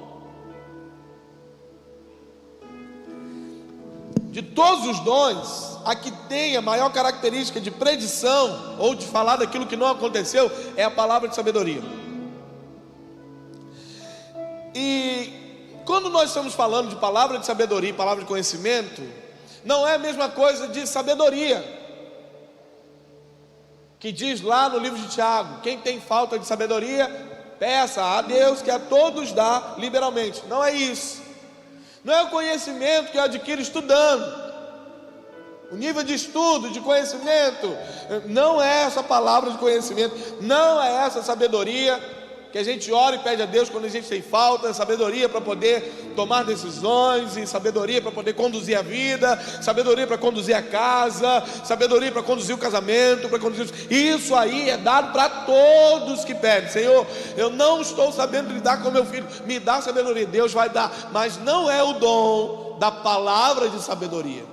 de todos os dons, a que tem a maior característica de predição, ou de falar daquilo que não aconteceu, é a palavra de sabedoria. E quando nós estamos falando de palavra de sabedoria e palavra de conhecimento, não é a mesma coisa de sabedoria, que diz lá no livro de Tiago: quem tem falta de sabedoria, peça a Deus, que a todos dá liberalmente. Não é isso. Não é o conhecimento que eu adquiro estudando. O nível de estudo, de conhecimento, não é essa palavra de conhecimento, não é essa sabedoria que a gente ora e pede a Deus quando a gente tem falta. Sabedoria para poder tomar decisões, e sabedoria para poder conduzir a vida, sabedoria para conduzir a casa, sabedoria para conduzir o casamento, para conduzir... Isso aí é dado para todos que pedem. Senhor, eu não estou sabendo lidar com meu filho, me dá sabedoria. Deus vai dar, mas não é o dom da palavra de sabedoria.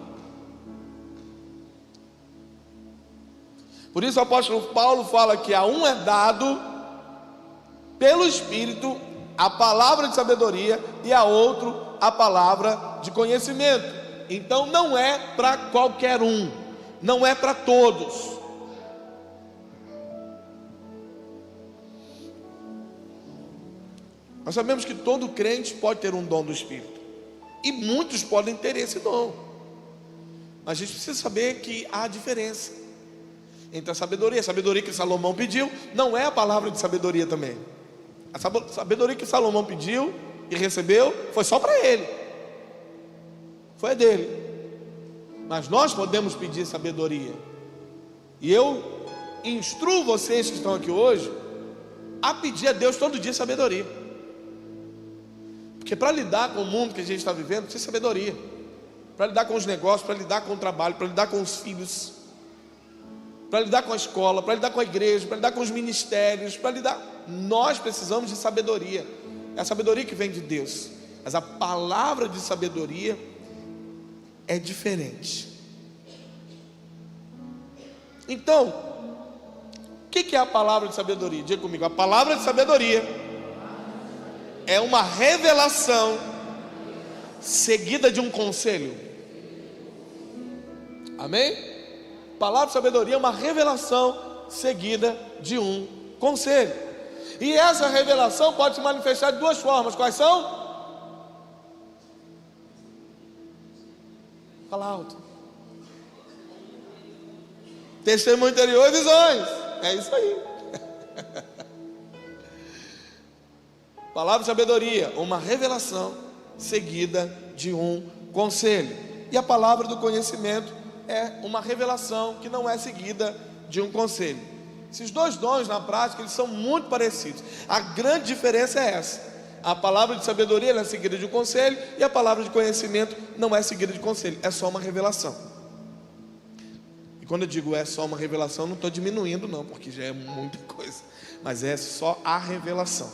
Por isso o apóstolo Paulo fala que a um é dado pelo Espírito a palavra de sabedoria, e a outro a palavra de conhecimento. Então não é para qualquer um, não é para todos. Nós sabemos que todo crente pode ter um dom do Espírito, e muitos podem ter esse dom, mas a gente precisa saber que há diferença entre a sabedoria que Salomão pediu, não é a palavra de sabedoria também. A sabedoria que Salomão pediu e recebeu foi só para ele, foi dele. Mas nós podemos pedir sabedoria, e eu instruo vocês que estão aqui hoje a pedir a Deus todo dia sabedoria, porque para lidar com o mundo que a gente está vivendo precisa de sabedoria, para lidar com os negócios, para lidar com o trabalho, para lidar com os filhos, para lidar com a escola, para lidar com a igreja, para lidar com os ministérios, para lidar... Nós precisamos de sabedoria. É a sabedoria que vem de Deus, mas a palavra de sabedoria é diferente. Então, o que é a palavra de sabedoria? Diga comigo: a palavra de sabedoria é uma revelação seguida de um conselho. Amém? Palavra de sabedoria é uma revelação seguida de um conselho. E essa revelação pode se manifestar de 2 formas. Quais são? Fala alto. Testemunho interior e visões. É isso aí. Palavra de sabedoria, uma revelação seguida de um conselho. E a palavra do conhecimento é uma revelação que não é seguida de um conselho. Esses dois dons na prática, eles são muito parecidos. A grande diferença é essa: a palavra de sabedoria ela é seguida de um conselho, e a palavra de conhecimento não é seguida de conselho, é só uma revelação. E quando eu digo é só uma revelação, não estou diminuindo não, porque já é muita coisa, mas é só a revelação.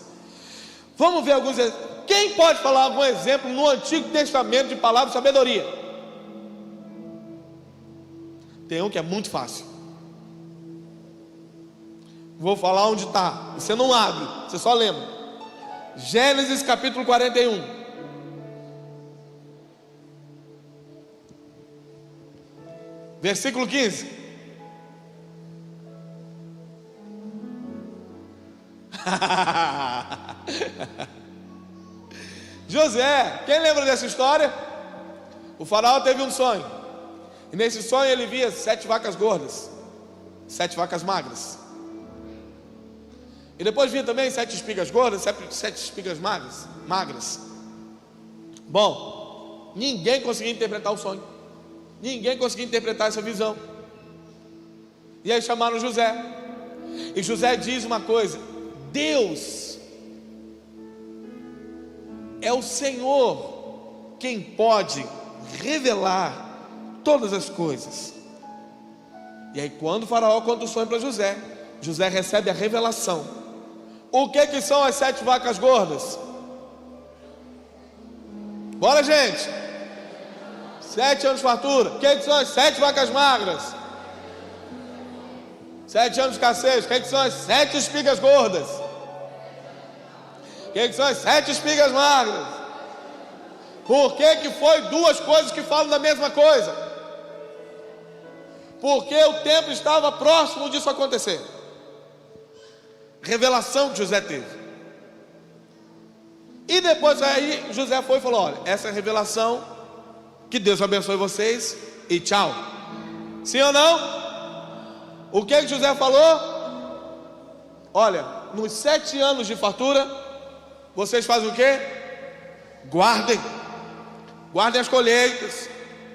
Vamos ver alguns exemplos. Quem pode falar algum exemplo no Antigo Testamento de palavra de sabedoria? Tem um que é muito fácil. Vou falar onde está. Você não abre, você só lembra. Gênesis capítulo 41. Versículo 15. José, quem lembra dessa história? O faraó teve um sonho, e nesse sonho ele via 7 vacas gordas, 7 vacas magras. E depois vinha também 7 espigas gordas, 7 espigas magras. Bom, ninguém conseguia interpretar o sonho. Ninguém conseguia interpretar essa visão. E aí chamaram José. E José diz uma coisa: Deus é o Senhor quem pode revelar todas as coisas. E aí quando o faraó conta o sonho para José, José recebe a revelação. O que são as 7 vacas gordas? Bora, gente. 7 anos de fartura. O que são as 7 vacas magras? 7 anos de escassez. O que são as 7 espigas gordas? O que são as 7 espigas magras? Por que foi duas coisas que falam da mesma coisa? Porque o tempo estava próximo disso acontecer. Revelação que José teve. E depois aí José foi e falou: olha, essa é a revelação, que Deus abençoe vocês e tchau. Sim ou não? O que José falou? Olha, nos 7 anos de fartura, vocês fazem o quê? Guardem as colheitas,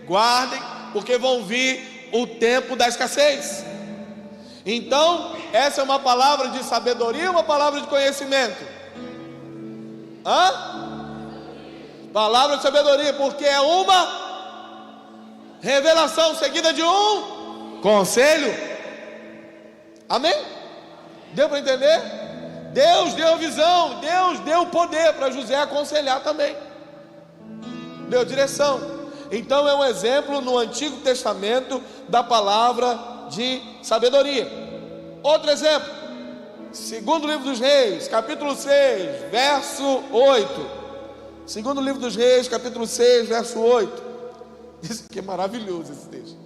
guardem, porque vão vir o tempo da escassez. Então, essa é uma palavra de sabedoria ou uma palavra de conhecimento? Palavra de sabedoria, porque é uma revelação seguida de um conselho. Amém? Deu para entender? Deus deu visão, Deus deu poder para José aconselhar também, deu direção. Então é um exemplo no Antigo Testamento da palavra de sabedoria. Outro exemplo, segundo livro dos Reis, capítulo 6, verso 8. Segundo livro dos Reis, capítulo 6, verso 8. Isso que é maravilhoso esse texto.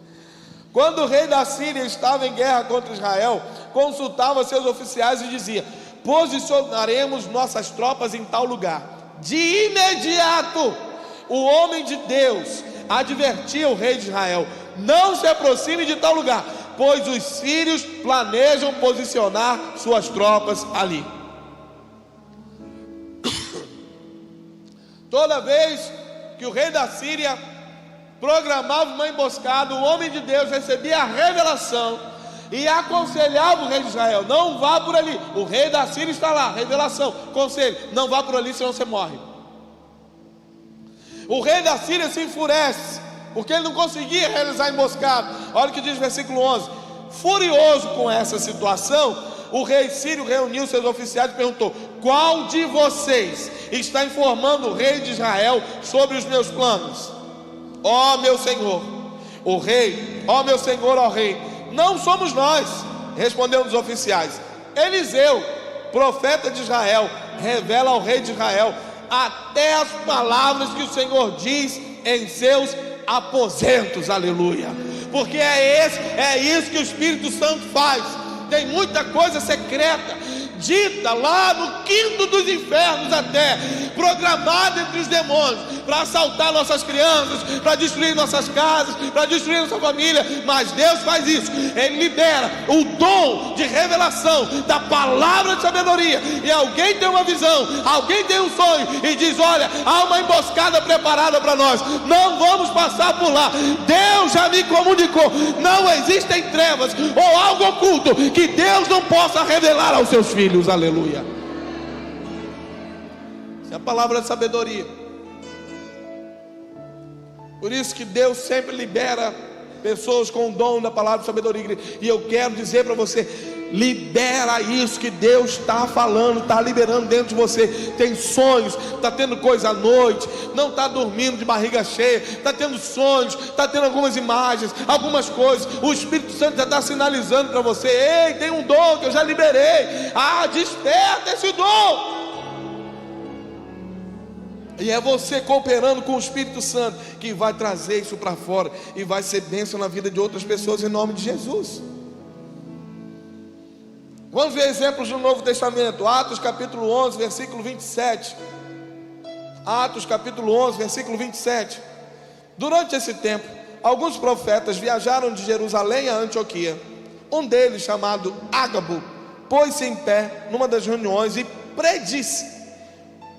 Quando o rei da Síria estava em guerra contra Israel, consultava seus oficiais e dizia: posicionaremos nossas tropas em tal lugar. De imediato, o homem de Deus advertia o rei de Israel: não se aproxime de tal lugar, pois os sírios planejam posicionar suas tropas ali. Toda vez que o rei da Síria programava uma emboscada, o homem de Deus recebia a revelação e aconselhava o rei de Israel: não vá por ali, o rei da Síria está lá, revelação, conselho, não vá por ali senão você morre. O rei da Síria se enfurece, porque ele não conseguia realizar a emboscada. Olha o que diz o versículo 11. Furioso com essa situação, o rei sírio reuniu seus oficiais e perguntou: qual de vocês está informando o rei de Israel sobre os meus planos? Ó meu senhor, o rei, ó meu senhor, ó rei, não somos nós, respondeu um dos oficiais. Eliseu, profeta de Israel, revela ao rei de Israel até as palavras que o Senhor diz em seus aposentos, aleluia. Porque é isso que o Espírito Santo faz. Tem muita coisa secreta dita lá no quinto dos infernos até, programada entre os demônios, para assaltar nossas crianças, para destruir nossas casas, para destruir nossa família. Mas Deus faz isso, Ele libera o dom de revelação da palavra de sabedoria, e alguém tem uma visão, alguém tem um sonho, e diz: olha, há uma emboscada preparada para nós, não vamos passar por lá. Deus já me comunicou, não existem trevas ou algo oculto que Deus não possa revelar aos seus filhos. Aleluia. Essa é a palavra de sabedoria. Por isso que Deus sempre libera pessoas com o dom da palavra de sabedoria. E eu quero dizer para você: libera isso que Deus está falando, está liberando dentro de você. Tem sonhos, está tendo coisa à noite, não está dormindo de barriga cheia, está tendo sonhos, está tendo algumas imagens, algumas coisas. O Espírito Santo já está sinalizando para você: ei, tem um dom que eu já liberei. Desperta esse dom. E é você cooperando com o Espírito Santo que vai trazer isso para fora e vai ser bênção na vida de outras pessoas, em nome de Jesus. Vamos ver exemplos do Novo Testamento. Atos capítulo 11, versículo 27. Atos capítulo 11, versículo 27. Durante esse tempo, alguns profetas viajaram de Jerusalém a Antioquia. Um deles, chamado Ágabo, pôs-se em pé numa das reuniões e predisse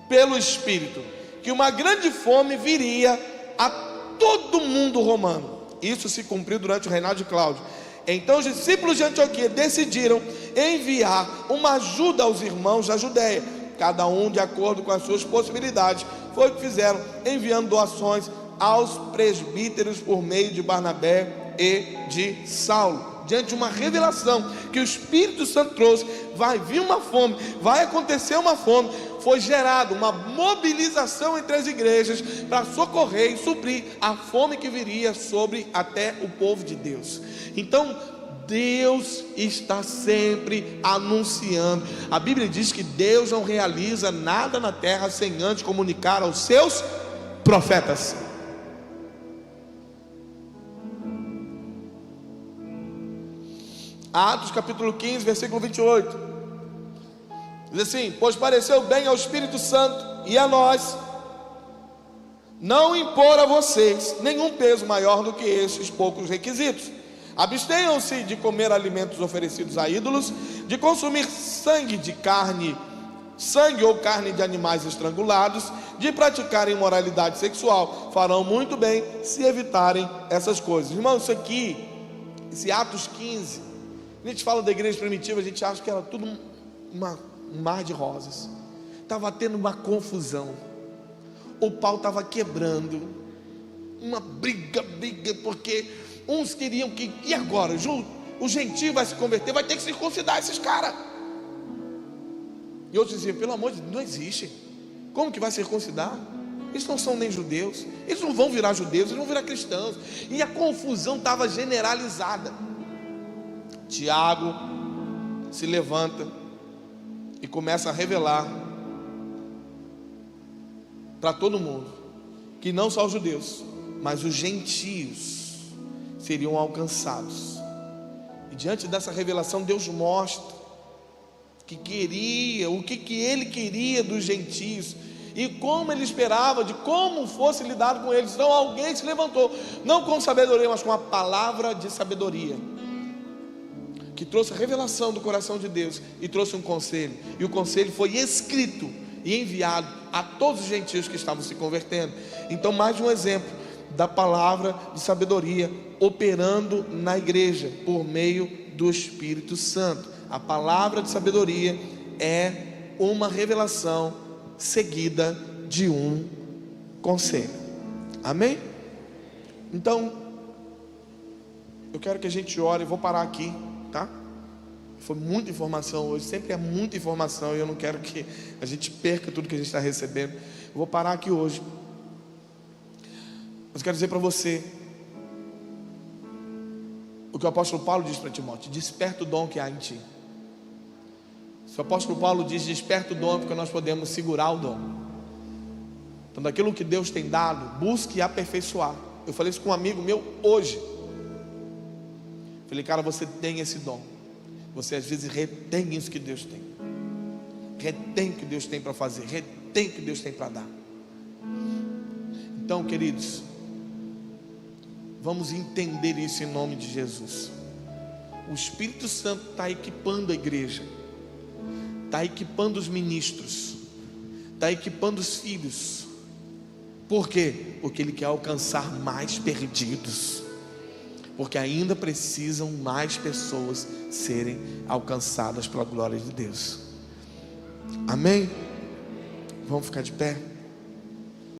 pelo Espírito que uma grande fome viria a todo mundo romano. Isso se cumpriu durante o reinado de Cláudio. Então os discípulos de Antioquia decidiram enviar uma ajuda aos irmãos da Judéia, cada um de acordo com as suas possibilidades. Foi o que fizeram, enviando doações aos presbíteros por meio de Barnabé e de Saulo. Diante de uma revelação que o Espírito Santo trouxe, vai vir uma fome, vai acontecer uma fome. Foi gerada uma mobilização entre as igrejas para socorrer e suprir a fome que viria sobre até o povo de Deus. Então Deus está sempre anunciando. A Bíblia diz que Deus não realiza nada na terra sem antes comunicar aos seus profetas. Atos capítulo 15, versículo 28. Diz assim: pois pareceu bem ao Espírito Santo e a nós não impor a vocês nenhum peso maior do que estes poucos requisitos. Abstenham-se de comer alimentos oferecidos a ídolos, de consumir sangue ou carne de animais estrangulados, de praticar imoralidade sexual. Farão muito bem se evitarem essas coisas. Irmão, isso aqui, esse Atos 15, a gente fala da igreja primitiva, a gente acha que era tudo um mar de rosas. Estava tendo uma confusão, o pau estava quebrando, uma briga, porque uns queriam que, e agora? O gentio vai se converter, vai ter que circuncidar esses caras. E outros diziam: pelo amor de Deus, não existe. Como que vai circuncidar? Eles não são nem judeus, eles não vão virar judeus, eles vão virar cristãos. E a confusão estava generalizada. Tiago se levanta e começa a revelar para todo mundo que não só os judeus, mas os gentios seriam alcançados. E diante dessa revelação, Deus mostra que queria, o que Ele queria dos gentios e como Ele esperava de como fosse lidado com eles. Então alguém se levantou, não com sabedoria, mas com a palavra de sabedoria, que trouxe a revelação do coração de Deus e trouxe um conselho. E o conselho foi escrito e enviado a todos os gentios que estavam se convertendo. Então, mais um exemplo da palavra de sabedoria operando na igreja por meio do Espírito Santo. A palavra de sabedoria é uma revelação seguida de um conselho. Amém? Então, eu quero que a gente ore. Eu vou parar aqui, tá? Foi muita informação hoje, sempre é muita informação, e eu não quero que a gente perca tudo que a gente está recebendo. Eu vou parar aqui hoje, mas eu quero dizer para você o que o apóstolo Paulo diz para Timóteo: desperta o dom que há em ti. Se o apóstolo Paulo diz desperta o dom, é porque nós podemos segurar o dom. Então, daquilo que Deus tem dado, busque aperfeiçoar. Eu falei isso com um amigo meu hoje. Falei: cara, você tem esse dom, você às vezes retém isso que Deus tem. retém o que Deus tem para fazer, retém o que Deus tem para dar. Então, queridos, vamos entender isso em nome de Jesus. O Espírito Santo está equipando a igreja, está equipando os ministros, está equipando os filhos. Por quê? Porque Ele quer alcançar mais perdidos, porque ainda precisam mais pessoas serem alcançadas pela glória de Deus. Amém? Vamos ficar de pé?